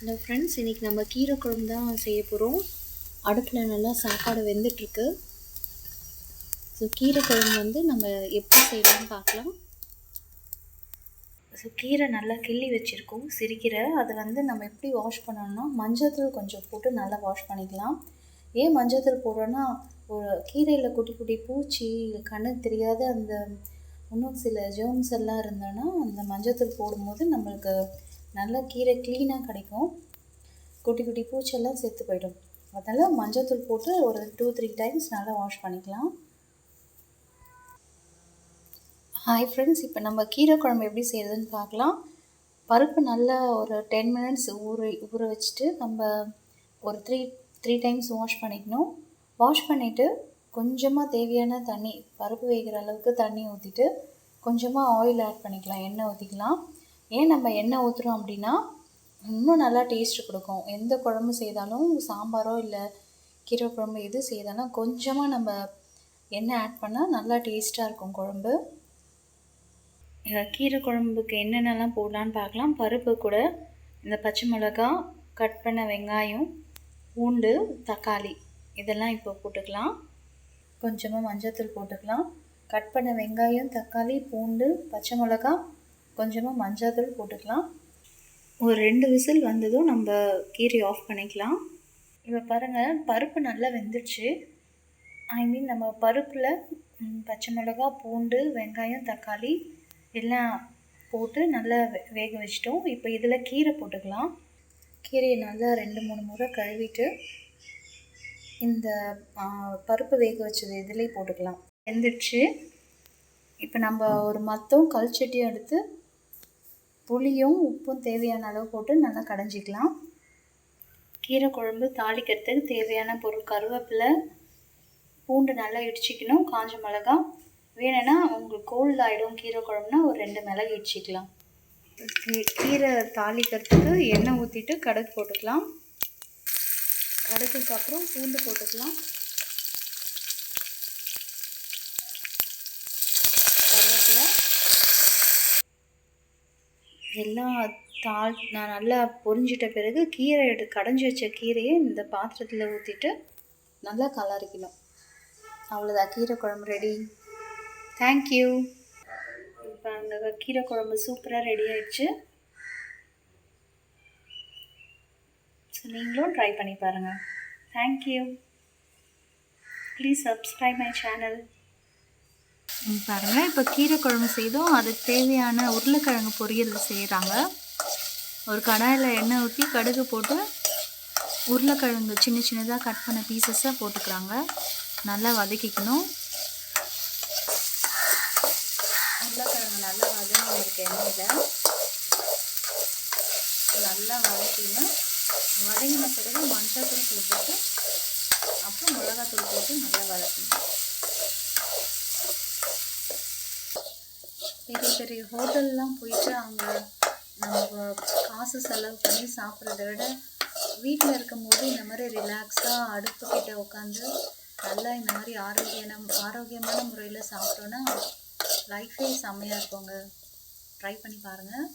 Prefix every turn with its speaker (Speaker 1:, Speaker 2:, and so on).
Speaker 1: Hello friends, இன்றைக்கி நம்ம கீரை குழம்பு தான் செய்ய போகிறோம். அடுப்பில் நல்லா சாப்பாடு வெந்துட்டுருக்கு. ஸோ கீரை குழம்பு வந்து நம்ம எப்படி செய்யலாம்னு பார்க்கலாம். ஸோ கீரை நல்லா கிள்ளி வச்சுருக்கோம், சிறுகீரை. அதை வந்து நம்ம எப்படி வாஷ் பண்ணோம்னா, மஞ்சள்தூள் கொஞ்சம் போட்டு நல்லா வாஷ் பண்ணிக்கலாம். ஏன் மஞ்சள்தூள் போடுறோன்னா, ஒரு கீரையில் குட்டி குட்டி பூச்சி கண்ணுக்கு தெரியாத அந்த இன்னும் சில ஜெர்ம்ஸ் எல்லாம் இருந்தோன்னா அந்த மஞ்சள்தூள் போடும்போது நம்மளுக்கு நல்லா கீரை க்ளீனாக கிடைக்கும். குட்டி குட்டி பூச்செல்லாம் செத்து போயிடும். அதனால் மஞ்சள்தூள் போட்டு ஒரு 2-3 டைம்ஸ் நல்லா வாஷ் பண்ணிக்கலாம். ஹாய் ஃப்ரெண்ட்ஸ், இப்போ நம்ம கீரை குழம்பு எப்படி செய்கிறதுன்னு பார்க்கலாம். பருப்பு நல்லா ஒரு 10 மினிட்ஸ் ஊற வச்சுட்டு நம்ம ஒரு த்ரீ டைம்ஸ் வாஷ் பண்ணிக்கணும். வாஷ் பண்ணிவிட்டு கொஞ்சமாக தேவையான தண்ணி, பருப்பு வேகிற அளவுக்கு தண்ணி ஊற்றிட்டு கொஞ்சமாக ஆயில் ஆட் பண்ணிக்கலாம், எண்ணெய் ஊற்றிக்கலாம். ஏன் நம்ம எண்ணெய் ஊற்றுறோம் அப்படின்னா, இன்னும் நல்லா டேஸ்ட்டு கொடுக்கும். எந்த குழம்பு செய்தாலும், சாம்பாரோ இல்லை கீரை குழம்பு எது செய்தாலும் கொஞ்சமாக நம்ம எண்ணெய் ஆட் பண்ணால் நல்லா டேஸ்ட்டாக இருக்கும் குழம்பு. கீரை குழம்புக்கு என்னென்னலாம் போடலான்னு பார்க்கலாம். பருப்பு கூட இந்த பச்சை மிளகா, கட் பண்ண வெங்காயம், பூண்டு, தக்காளி இதெல்லாம் இப்போ போட்டுக்கலாம். கொஞ்சமாக மஞ்சள்தூள் போட்டுக்கலாம். கட் பண்ண வெங்காயம், தக்காளி, பூண்டு, பச்சை மிளகா, கொஞ்சமாக மஞ்சள்தூள் போட்டுக்கலாம். ஒரு 2 விசில் வந்ததும் நம்ம கீரை ஆஃப் பண்ணிக்கலாம். இப்போ பாருங்கள், பருப்பு நல்லா வெந்துடுச்சு. நம்ம பருப்பில் பச்சை மிளகா, பூண்டு, வெங்காயம், தக்காளி எல்லாம் போட்டு நல்லா வேக வச்சிட்டோம். இப்போ இதில் கீரை போட்டுக்கலாம். கீரையை நல்லா 2-3 முறை கழுவிட்டு இந்த பருப்பு வேக வச்சது இதிலே போட்டுக்கலாம். வெந்துடுச்சு. இப்போ நம்ம ஒரு கல் சட்டியை எடுத்து புளியும் உப்பும் தேவையான அளவு போட்டு நல்லா கடைஞ்சிக்கலாம். கீரை குழம்பு தாளிக்கிறதுக்கு தேவையான பொருள் கருவேப்பிலை, பூண்டு நல்லா இடிச்சிக்கணும், காஞ்ச மிளகா. வேணும்னா உங்களுக்கு கோல்ட் ஆகிடும் கீரை குழம்புனா ஒரு 2 மிளகு இடிச்சிக்கலாம். கீரை தாளிக்கிறதுக்கு எண்ணெய் ஊற்றிட்டு கடுகு போட்டுக்கலாம். கடுகுக்கு அப்புறம் பூண்டு போட்டுக்கலாம். கருவேப்பிலை எல்லாம் நான் நல்லா பொரிஞ்சிட்ட பிறகு கீரை கடைஞ்சி வச்ச கீரையை இந்த பாத்திரத்தில் ஊற்றிட்டு நல்லா கலரிக்கணும். அவ்வளோதான், கீரை குழம்பு ரெடி. தேங்க்யூ. இப்போ அந்த கீரை குழம்பு சூப்பராக ரெடி ஆயிடுச்சு. ஸோ நீங்களும் ட்ரை பண்ணி பாருங்கள். Thank you. Please subscribe my channel. பாருங்கள், இப்போ கீரை குழம்பு செய்தோம். அதுக்கு தேவையான உருளைக்கிழங்கு பொரியல் செய்கிறாங்க. ஒரு கடாயில் எண்ணெய் ஊற்றி கடுகு போட்டு உருளைக்கிழங்கு சின்ன சின்னதாக கட் பண்ண பீசஸாக போட்டுக்கிறாங்க. நல்லா வதக்கிக்கணும். உருளைக்கிழங்கு நல்லா வதங்கி இருக்க எண்ணெயில் நல்லா வதக்கிங்க. வதங்கின பிறகு மஞ்சள்தூள் போட்டுட்டு அப்புறம் மிளகாத்தூள் போட்டு நல்லா வதக்கணும். பெரிய பெரிய ஹோட்டல்லாம் போயிட்டு அங்கே நம்ம காசு செலவு பண்ணி சாப்பிட்றத விட வீட்டில் இருக்கும் போது இந்த மாதிரி ரிலாக்ஸாக அடுப்புக்கிட்ட உட்காந்து நல்லா இந்த மாதிரி ஆரோக்கியமான முறையில் சாப்பிட்டோன்னா லைஃபே செம்மையாக இருக்குங்க. ட்ரை பண்ணி பாருங்கள்.